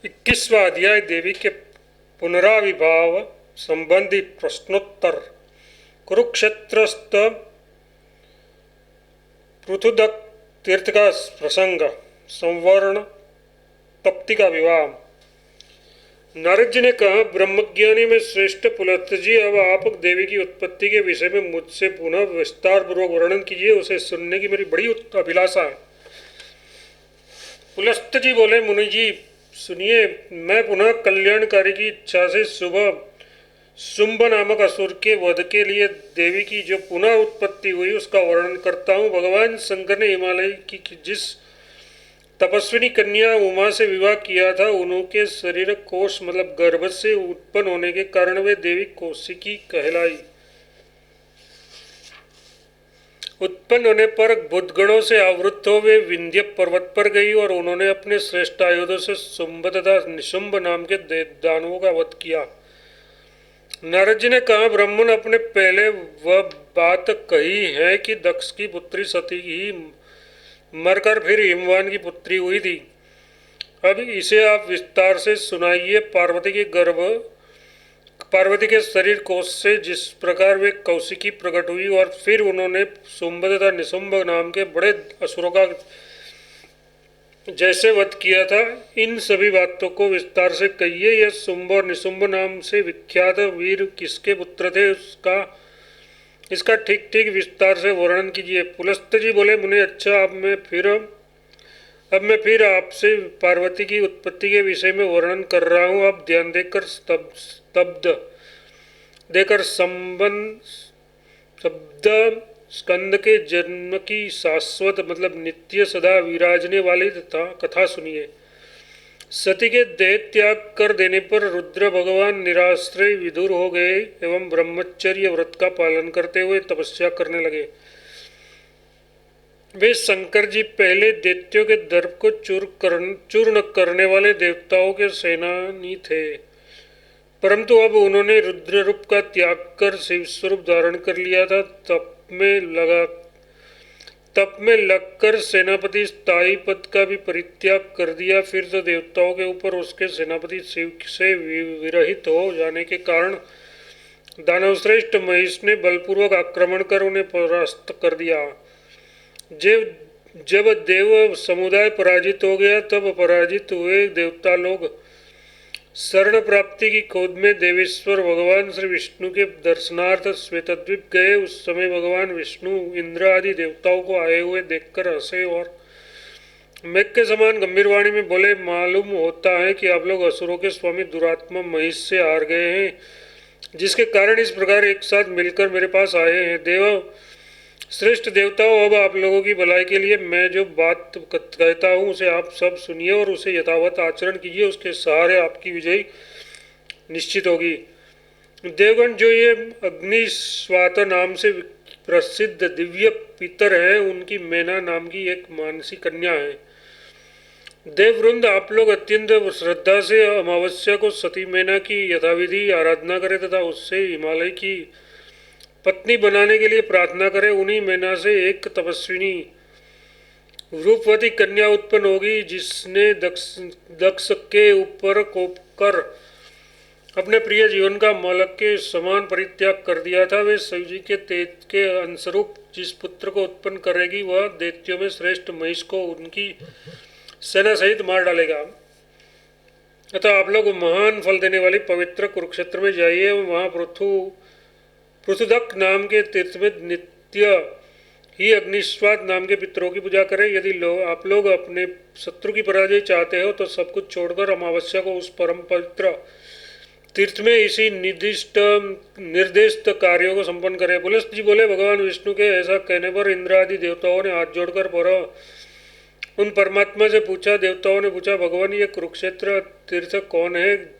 21वां अध्याय देवी के पुनराविर्भाव संबंधी प्रश्नोत्तर। कुरुक्षेत्रस्थ पृथुदक तीर्थ का प्रसंग। संवर्ण तप्ति का विवाह। नारद जी ने कहा, ब्रह्मज्ञानी में श्रेष्ठ पुलस्त जी, अब आप देवी की उत्पत्ति के विषय में मुझसे पुनः विस्तार पूर्वक वर्णन कीजिए। उसे सुनने की मेरी बड़ी अभिलाषा है। पुलस्त जी बोले, मुनि जी सुनिए, मैं पुनः कल्याणकारी की इच्छा से सुबह शुंभ नामक असुर के वध के लिए देवी की जो पुनः उत्पत्ति हुई उसका वर्णन करता हूँ। भगवान शंकर ने हिमालय की जिस तपस्विनी कन्या उमा से विवाह किया था, उनके शरीर कोश मतलब गर्भ से उत्पन्न होने के कारण वे देवी कौशिकी कहलाई। उत्पन्न होने पर बुद्धगणों से आवृत हो वे विंध्य पर्वत पर गई और उन्होंने अपने श्रेष्ठ आयुधों से शुंभ तथा निशुंभ नाम के दानवों का वध किया। नारद जी ने कहा, ब्राह्मण अपने पहले वह बात कही है कि दक्ष की पुत्री सती ही मरकर फिर हिमवान की पुत्री हुई थी। अब इसे आप विस्तार से सुनाइए। पार्वती के शरीर कोश से जिस प्रकार वे कौशिकी प्रकट हुई और फिर उन्होंने शुंभ तथा निशुंभ नाम के बड़े असुरों का जैसे वध किया था, इन सभी बातों को विस्तार से कहिए। यह शुंभ और निशुंभ नाम से विख्यात वीर किसके पुत्र थे, इसका ठीक ठीक विस्तार से वर्णन कीजिए। पुलस्त जी बोले, मुने अच्छा, अब मैं फिर आपसे पार्वती की उत्पत्ति के विषय में वर्णन कर रहा हूँ। आप ध्यान देकर शब्द स्कंद के जन्म की शाश्वत मतलब नित्य सदा विराजने वाली तथा कथा सुनिए। सती के देह त्याग कर देने पर रुद्र भगवान निराश्रय विधुर हो गए एवं ब्रह्मचर्य व्रत का पालन करते हुए तपस्या करने लगे। वे शंकर जी पहले दैत्यों के दर्प को चूर्ण करने वाले देवताओं के सेनानी थे, परंतु अब उन्होंने रुद्र रूप का त्याग कर शिव स्वरूप धारण कर लिया था। तप में लगकर सेनापति स्थायी पद का भी परित्याग कर दिया। फिर तो देवताओं के ऊपर उसके सेनापति शिव से विरहित हो जाने के कारण दानवश्रेष्ठ महेश ने बलपूर्वक आक्रमण कर उन्हें परास्त कर दिया। जब देव समुदाय पराजित हो गया, तब पराजित हुए देवता लोग शरण प्राप्ति की खोज में देवेश्वर भगवान श्री विष्णु के दर्शनार्थ श्वेतद्वीप गए। उस समय भगवान विष्णु इंद्र आदि देवताओं को आए हुए देखकर हंसे और मेघ के समान गंभीर वाणी में बोले, मालूम होता है कि आप लोग असुरों के स्वामी दुरात्मा महिष से हार गए हैं, जिसके कारण इस प्रकार एक साथ मिलकर मेरे पास आए हैं। श्रेष्ठ देवताओं, अब आप लोगों की भलाई के लिए मैं जो बात कहता हूँ उसे आप सब सुनिए और उसे यथावत आचरण कीजिए। उसके सहारे आपकी विजय निश्चित होगी। देवगण, जो ये अग्निस्वात नाम से प्रसिद्ध दिव्य पितर है, उनकी मैना नाम की एक मानसी कन्या है। देववृंद, आप लोग अत्यंत श्रद्धा से अमावस्या को सती मैना की यथाविधि आराधना करें तथा उससे हिमालय की पत्नी बनाने के लिए प्रार्थना करें। उन्हीं मैना से एक तपस्विनी रूपवती कन्या उत्पन्न होगी, जिसने दक्ष के ऊपर कोप कर अपने प्रिय जीवन का मलक के समान परित्याग कर दिया था। वे शिव जी के तेज के अंशरूप जिस पुत्र को उत्पन्न करेगी, वह दैत्यों में श्रेष्ठ महिष को उनकी सेना सहित मार डालेगा। अतः आप लोग महान फल देने वाली पवित्र कुरुक्षेत्र में जाइए। वहाँ पृथुदक नाम के तीर्थ में नित्य ही अग्निस्वात नाम के पितरों की पूजा करें। यदि आप लोग अपने शत्रु की पराजय चाहते हो तो सब कुछ छोड़कर अमावस्या को उस परम पवित्र तीर्थ में इसी निर्दिष्ट कार्यों को संपन्न करें। पुलस्त जी बोले, भगवान विष्णु के ऐसा कहने पर इंद्र आदि देवताओं ने हाथ जोड़कर उन परमात्मा से पूछा। देवताओं ने पूछा, भगवान, ये कुरुक्षेत्र तीर्थ कौन है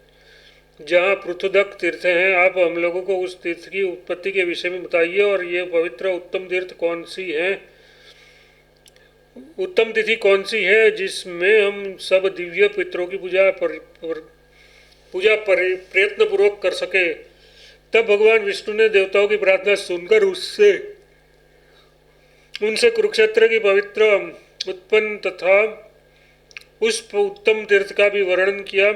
जहाँ पृथुदक तीर्थ हैं? आप हम लोगों को उस तीर्थ की उत्पत्ति के विषय में बताइए और ये पवित्र उत्तम तीर्थ कौन सी है, उत्तम तिथि कौन सी है जिसमें हम सब दिव्य पितरों की पूजा प्रयत्न पूर्वक कर सके। तब भगवान विष्णु ने देवताओं की प्रार्थना सुनकर उनसे कुरुक्षेत्र की पवित्र उत्पन्न तथा उस उत्तम तीर्थ का भी वर्णन किया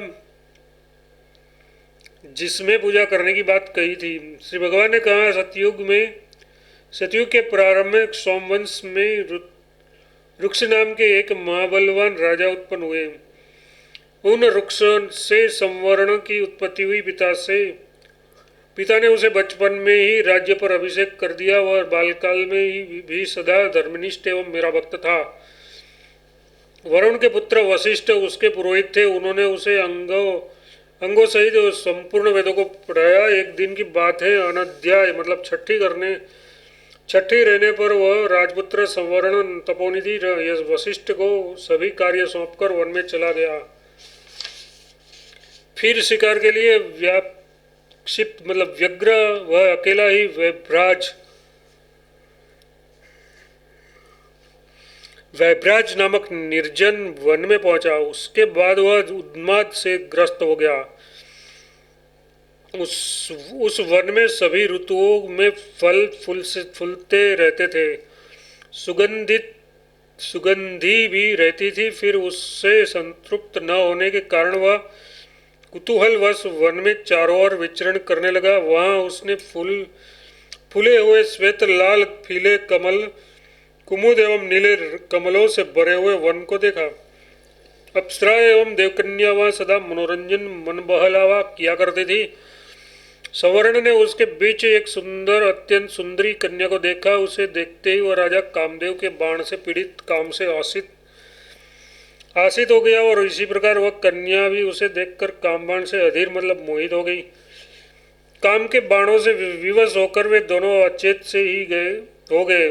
जिसमें पूजा करने की बात कही थी। श्री भगवान ने कहा, सतयुग के प्रारंभ में सोमवंश में रुक्ष नाम के एक महाबलवान राजा उत्पन्न हुए। उन रुक्षों से संवर्ण की उत्पत्ति हुई। पिता ने उसे बचपन में ही राज्य पर अभिषेक कर दिया। वह बालकाल में ही भी सदा धर्मनिष्ठ एवं मेरा भक्त था। वरुण के पुत्र वशिष्ठ उसके पुरोहित थे। उन्होंने उसे अंगों सहित संपूर्ण वेदों को पढ़ाया। एक दिन की बात है, अनध्याय मतलब छठी रहने पर वह राजपुत्र संवर्ण तपोनिधि वशिष्ठ को सभी कार्य सौंपकर वन में चला गया। फिर शिकार के लिए व्यग्र वह अकेला ही वैभ्राज नामक निर्जन वन में पहुंचा। उसके बाद वह उन्माद से ग्रस्त हो गया। उस वन में सभी ऋतुओं में फल फूलते रहते थे। सुगंधी भी रहती थी। फिर उससे संतृप्त न होने के कारण वह कुतूहलवश वन में चारों ओर विचरण करने लगा। वहां उसने फूले हुए श्वेत लाल पीले कमल, कुमुद एवं नीले कमलों से भरे हुए वन को देखा। अप्सरा एवं देवकन्या वहां सदा मनोरंजन मन बहलावा किया करती थी। संवर्ण ने उसके बीच एक अत्यंत सुंदरी कन्या को देखा। उसे देखते ही वह राजा कामदेव के बाण से पीड़ित काम से आसित हो गया और इसी प्रकार वह कन्या भी उसे देखकर कामबाण से अधीर मतलब मोहित हो गई। काम के बाणों से विवश होकर वे दोनों अचेत से ही हो गए।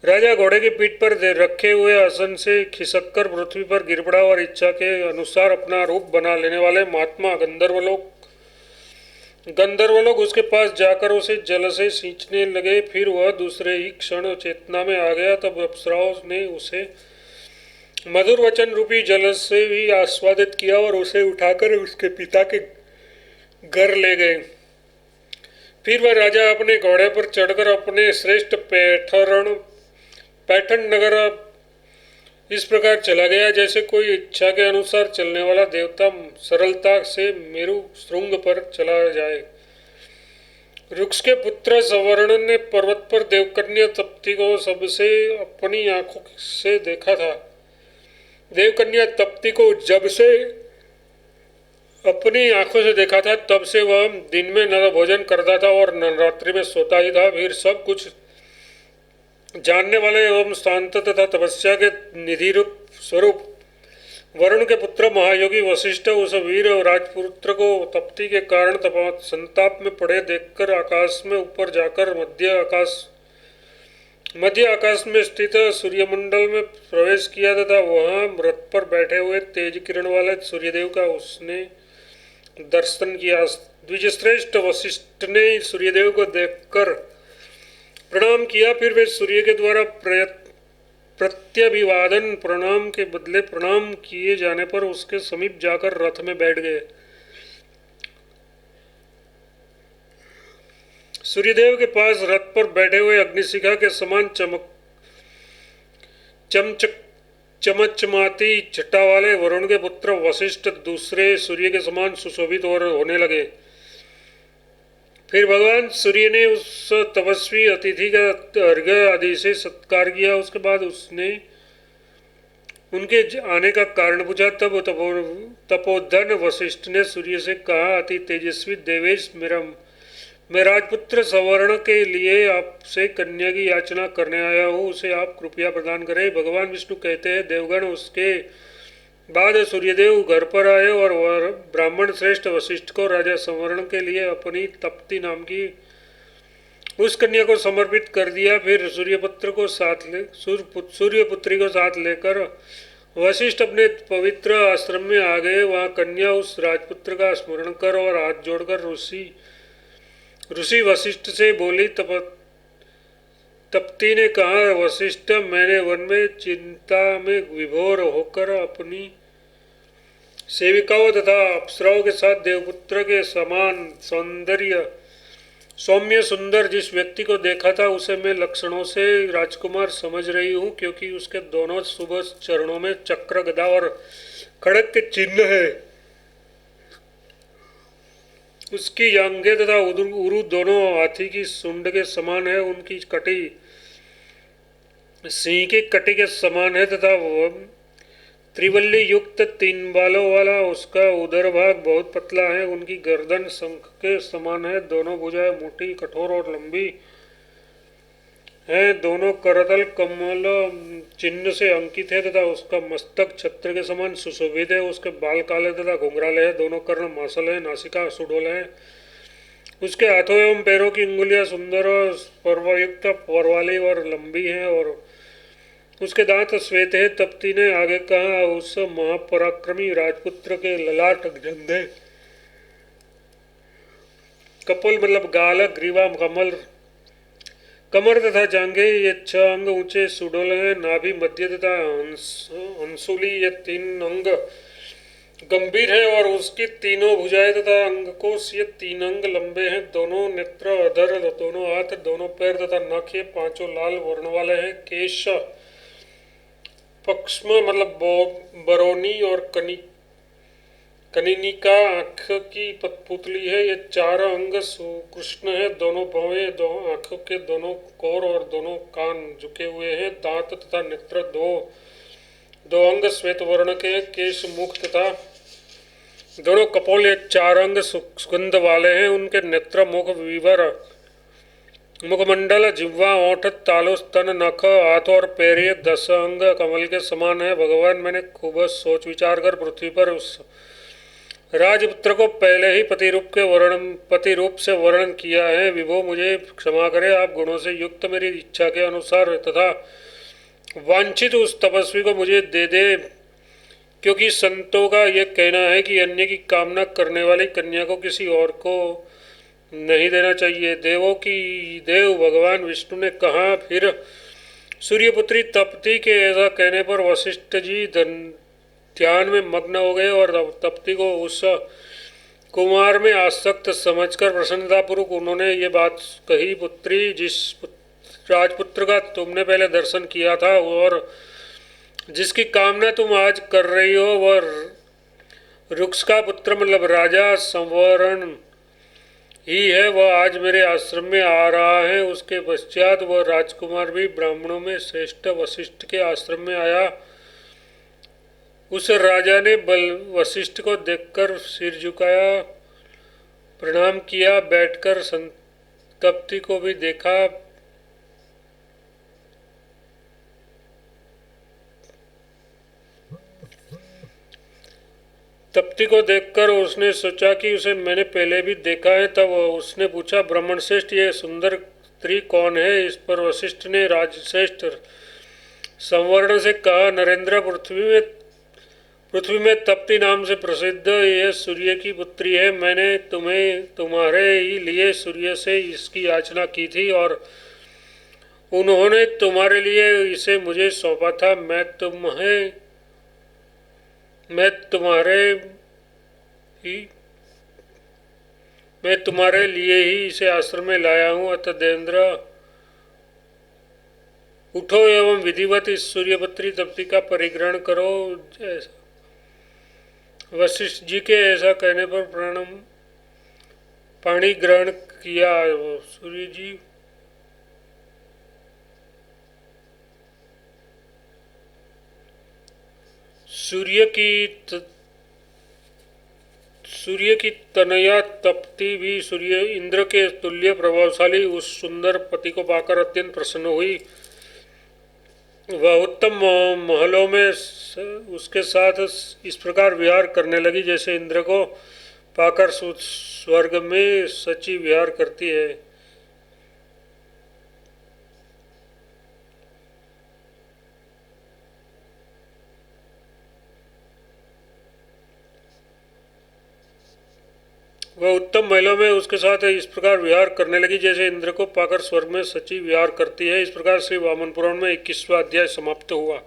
राजा घोड़े की पीठ पर रखे हुए आसन से खिसककर पृथ्वी पर गिर पड़ा और इच्छा के अनुसार अपना रूप बना लेने वाले महात्मा गंधर्वलोग उसके पास जाकर उसे जल से सींचने लगे। फिर वह दूसरे ही क्षण चेतना में आ गया। तब अप्सराओं ने उसे मधुर वचन रूपी जल से भी आस्वादित किया और उसे उठाकर उसके पिता के घर ले गए। फिर वह राजा अपने घोड़े पर चढ़कर अपने श्रेष्ठ पैठन नगर इस प्रकार चला गया जैसे कोई इच्छा के अनुसार चलने वाला देवता सरलता से मेरु श्रृंग पर चला जाए। वृक्ष के पुत्र संवर्ण ने पर्वत पर देवकन्या तप्ती को सबसे अपनी आंखों से देखा था। देवकन्या तप्ती को जब से अपनी आंखों से देखा था तब से वह दिन में न भोजन करता था और न रात्रि में सोता ही था। फिर सब कुछ जानने वाले एवं शांत तथा तपस्या के निधि रूप स्वरूप वरुण के पुत्र महायोगी वशिष्ठ उस वीर राजपुत्र को तप्ती के कारण संताप में पड़े देखकर आकाश में ऊपर जाकर मध्य आकाश में स्थित सूर्यमंडल में प्रवेश किया तथा वहां रथ पर बैठे हुए तेज किरण वाले सूर्यदेव का उसने दर्शन किया। द्विजश्रेष्ठ वशिष्ठ ने सूर्यदेव को देखकर प्रणाम किया। फिर वे सूर्य के द्वारा प्रत्यभिवादन प्रणाम के बदले प्रणाम किए जाने पर उसके समीप जाकर रथ में बैठ गए। सूर्यदेव के पास रथ पर बैठे हुए अग्निशिखा के समान चमचमाती छटा वाले वरुण के पुत्र वशिष्ठ दूसरे सूर्य के समान सुशोभित और होने लगे। फिर भगवान सूर्य ने उस तपस्वी अतिथि का अर्घ्य आदि से सत्कार किया। उसके बाद उसने उनके आने का कारण पूछा। तब तपोधन वशिष्ठ ने सूर्य से कहा, अति तेजस्वी देवेश, मैं राजपुत्र संवर्ण के लिए आपसे कन्या की याचना करने आया हूँ, उसे आप कृपया प्रदान करें। भगवान विष्णु कहते हैं, देवगण उसके बाद सूर्यदेव घर पर आए और वह ब्राह्मण श्रेष्ठ वशिष्ठ को राजा संवर्ण के लिए अपनी तप्ती नाम की उस कन्या को समर्पित कर दिया। फिर सूर्यपुत्री को साथ लेकर वशिष्ठ अपने पवित्र आश्रम में आ गए। वहाँ कन्या उस राजपुत्र का स्मरण कर और हाथ जोड़कर ऋषि वशिष्ठ से बोली। तप्ती ने कहा, वशिष्ठ, मैंने वन में चिंता में विभोर होकर अपनी सेविकाओं तथा अप्सराओं के साथ देवपुत्र के समान सौंदर्य सौम्य सुंदर जिस व्यक्ति को देखा था उसे मैं लक्षणों से राजकुमार समझ रही हूँ, क्योंकि उसके दोनों शुभ चरणों में चक्र, गदा और खड़ग के चिन्ह है। उसकी यांगे तथा उरु दोनों हाथी की सूंड के समान है। उनकी कटी सिंह की कटी के समान है तथा त्रिवल्ली युक्त 3 बालों वाला उसका उदर भाग बहुत पतला है। उनकी गर्दन शंख के समान है। दोनों भुजाएं मोटी, कठोर और लंबी हैं। दोनों करतल कमल चिन्ह से अंकित है तथा उसका मस्तक छत्र के समान सुशोभित है। उसके बाल काले तथा घुंघराले हैं। दोनों कर्ण मासल है, नासिका सुडोल है। उसके हाथों एवं पैरों की अंगुलियां सुंदर और पर्वयुक्त, परवाली और लंबी हैं और उसके दांत श्वेत है। तप्ती ने आगे कहा, उस महापराक्रमी राजपुत्र के ललाट झंडे, कपोल मतलब गाल, ग्रीवा, कमल, कमर तथा जांघे ये 6 अंग ऊंचे सुडोल है। नाभि, मध्य तथा अंसुली ये 3 अंग गंभीर है और उसकी तीनों भुजाएं तथा अंगकोश ये 3 अंग लंबे हैं। दोनों नेत्र, अधर, दोनों हाथ, दोनों पैर तथा नख ये 5 लाल वर्ण वाले हैं। केश पक्ष्म मतलब बरौनी और कनिनिका आँख की पुतली है। ये 4 अंग सुकृष्ण है। दोनों भौहें, दोनों आँखों के दोनों कोर और दोनों कान झुके हुए हैं। दांत तथा नेत्र दो अंग श्वेत वर्ण के। केश, मुख तथा दोनों कपोल ये 4 अंग सुगंध वाले हैं। उनके नेत्र, मुख, विवर, मुखमंडल, जिह्वा, ओठ, तालु, स्तन, नख, हाथ और पैर ये 10 अंग कमल के समान है। भगवान, मैंने खूब सोच विचार कर पृथ्वी पर उस राजपुत्र को पहले ही पति रूप से वर्णन किया है। विभो, मुझे क्षमा करें। आप गुणों से युक्त मेरी इच्छा के अनुसार तथा वांछित उस तपस्वी को मुझे दे दे, क्योंकि संतों का यह कहना है कि अन्य की कामना करने वाली कन्या को किसी और को नहीं देना चाहिए। देवों की देव भगवान विष्णु ने कहा। फिर सूर्यपुत्री तप्ती के ऐसा कहने पर वशिष्ठ जी ध्यान में मग्न हो गए और तप्ती को उस कुमार में आसक्त समझकर प्रसन्नतापूर्वक उन्होंने ये बात कही, पुत्री, जिस राजपुत्र का तुमने पहले दर्शन किया था और जिसकी कामना तुम आज कर रही हो, वह रुक्ष का पुत्र मतलब राजा संवरण ही है। वह आज मेरे आश्रम में आ रहा है। उसके पश्चात वह राजकुमार भी ब्राह्मणों में श्रेष्ठ वशिष्ठ के आश्रम में आया। उस राजा ने वशिष्ठ को देखकर सिर झुकाया, प्रणाम किया, बैठकर तप्ती को भी देखा। तप्ती को देखकर उसने सोचा कि उसे मैंने पहले भी देखा है। तब उसने पूछा, ब्राह्मण श्रेष्ठ, ये सुंदर स्त्री कौन है? इस पर वशिष्ठ ने राजश्रेष्ठ संवर्ण से कहा, नरेंद्र, पृथ्वी में तप्ती नाम से प्रसिद्ध यह सूर्य की पुत्री है। मैंने तुम्हारे ही लिए सूर्य से इसकी याचना की थी और उन्होंने तुम्हारे लिए इसे मुझे सौंपा था। मैं तुम्हारे लिए ही इसे आश्रम में लाया हूँ। अतः देवेंद्र, उठो एवं विधिवत इस सूर्यपुत्री तप्ती का परिग्रहण करो। वशिष्ठ जी के ऐसा कहने पर पाणी ग्रहण किया। सूर्य की तनया तप्ती भी सूर्य इंद्र के तुल्य प्रभावशाली उस सुंदर पति को पाकर अत्यंत प्रसन्न हुई। वह उत्तम महलों में उसके साथ इस प्रकार विहार करने लगी जैसे इंद्र को पाकर स्वर्ग में सची विहार करती है। वह उत्तम महलों में उसके साथ इस प्रकार विहार करने लगी जैसे इंद्र को पाकर स्वर्ग में सची विहार करती है। इस प्रकार श्री वामन पुराण में 21वां अध्याय समाप्त हुआ।